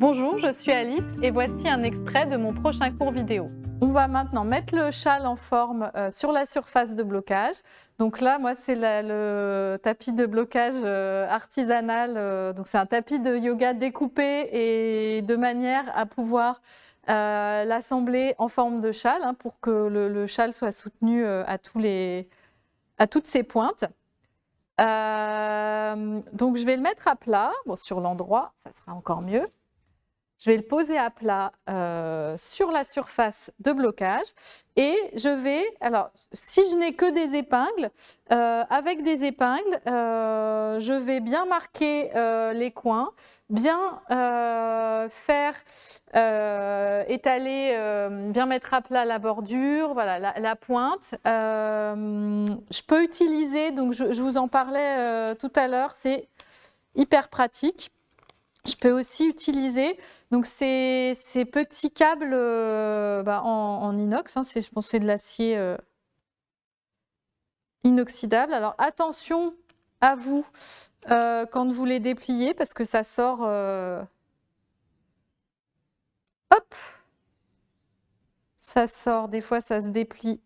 Bonjour, je suis Alice et voici un extrait de mon prochain cours vidéo. On va maintenant mettre le châle en forme sur la surface de blocage. Donc là, moi, c'est le tapis de blocage artisanal. Donc c'est un tapis de yoga découpé et de manière à pouvoir l'assembler en forme de châle pour que le châle soit soutenu à toutes ses pointes. Donc je vais le mettre à plat, bon, sur l'endroit, ça sera encore mieux. Je vais le poser à plat sur la surface de blocage et je vais, alors si je n'ai que des épingles, avec des épingles, je vais bien marquer les coins, bien faire étaler, bien mettre à plat la bordure, voilà, la pointe. Je peux utiliser, donc je vous en parlais tout à l'heure, c'est hyper pratique. Je peux aussi utiliser donc ces petits câbles en inox, je pense que c'est de l'acier inoxydable. Alors attention à vous quand vous les dépliez parce que ça sort, hop, ça sort, des fois ça se déplie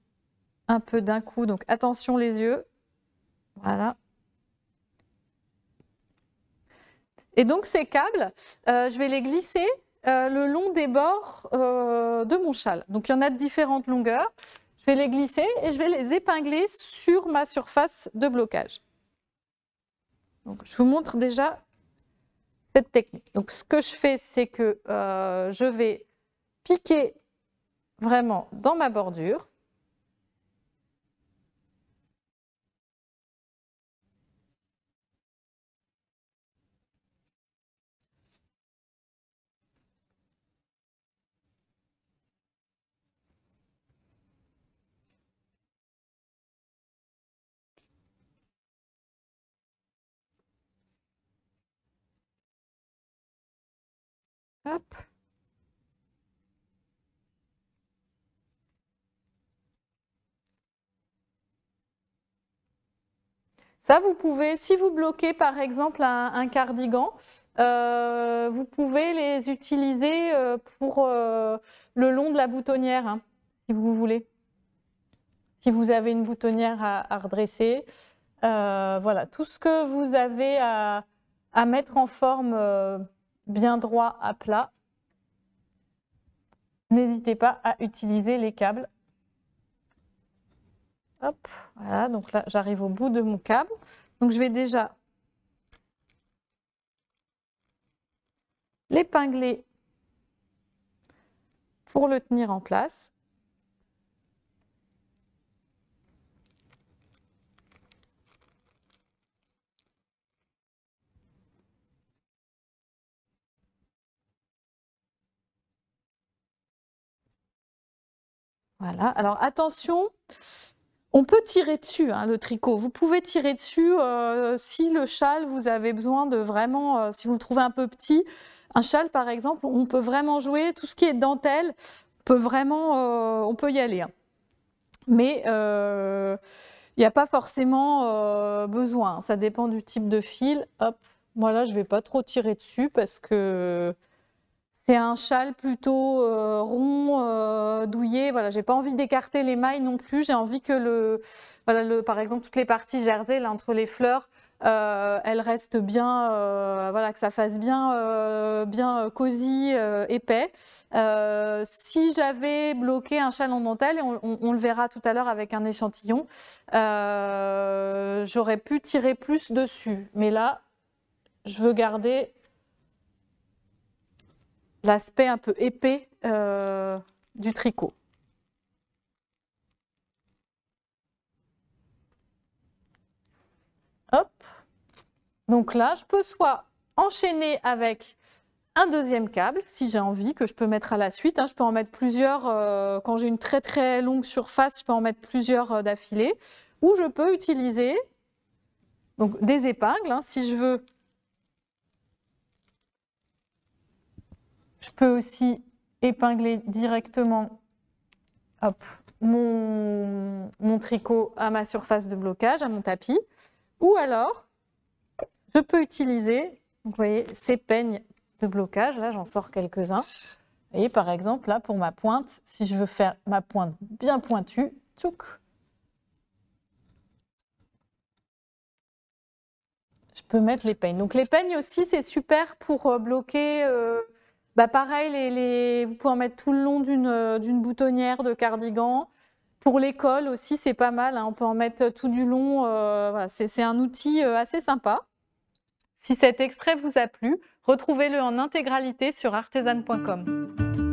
un peu d'un coup, donc attention les yeux, voilà. Et donc ces câbles, je vais les glisser le long des bords de mon châle. Donc il y en a de différentes longueurs. Je vais les glisser et je vais les épingler sur ma surface de blocage. Donc, je vous montre déjà cette technique. Donc ce que je fais, c'est que je vais piquer vraiment dans ma bordure. Hop. Ça, vous pouvez, si vous bloquez par exemple un cardigan, vous pouvez les utiliser pour le long de la boutonnière, si vous voulez. Si vous avez une boutonnière à redresser, voilà, tout ce que vous avez à mettre en forme bien droit à plat, n'hésitez pas à utiliser les câbles. Hop, voilà, donc là j'arrive au bout de mon câble. Donc je vais déjà l'épingler pour le tenir en place. Voilà, alors attention, on peut tirer dessus, le tricot. Vous pouvez tirer dessus si le châle, vous avez besoin de vraiment, si vous le trouvez un peu petit, un châle par exemple, on peut vraiment jouer, tout ce qui est dentelle, on peut y aller. Mais il n'y a pas forcément besoin, ça dépend du type de fil. Hop, moi là je ne vais pas trop tirer dessus parce que c'est un châle plutôt rond, douillet. Voilà, j'ai pas envie d'écarter les mailles non plus. J'ai envie que par exemple, toutes les parties jersey là, entre les fleurs, elles restent bien, voilà, que ça fasse bien cosy, épais. Si j'avais bloqué un châle en dentelle, et on le verra tout à l'heure avec un échantillon, j'aurais pu tirer plus dessus. Mais là, je veux garder l'aspect un peu épais du tricot. Hop. Donc là, je peux soit enchaîner avec un deuxième câble, si j'ai envie, que je peux mettre à la suite. Je peux en mettre plusieurs, quand j'ai une très très longue surface, je peux en mettre plusieurs d'affilée. Ou je peux utiliser donc, des épingles, si je veux. Je peux aussi épingler directement mon tricot à ma surface de blocage, à mon tapis. Ou alors, je peux utiliser, vous voyez, ces peignes de blocage. Là, j'en sors quelques-uns. Et par exemple, là, pour ma pointe, si je veux faire ma pointe bien pointue, tchouk, je peux mettre les peignes. Donc les peignes aussi, c'est super pour bloquer. Pareil, vous pouvez en mettre tout le long d'une boutonnière de cardigan. Pour les cols aussi, c'est pas mal, hein. On peut en mettre tout du long. Voilà, c'est un outil assez sympa. Si cet extrait vous a plu, retrouvez-le en intégralité sur artesane.com.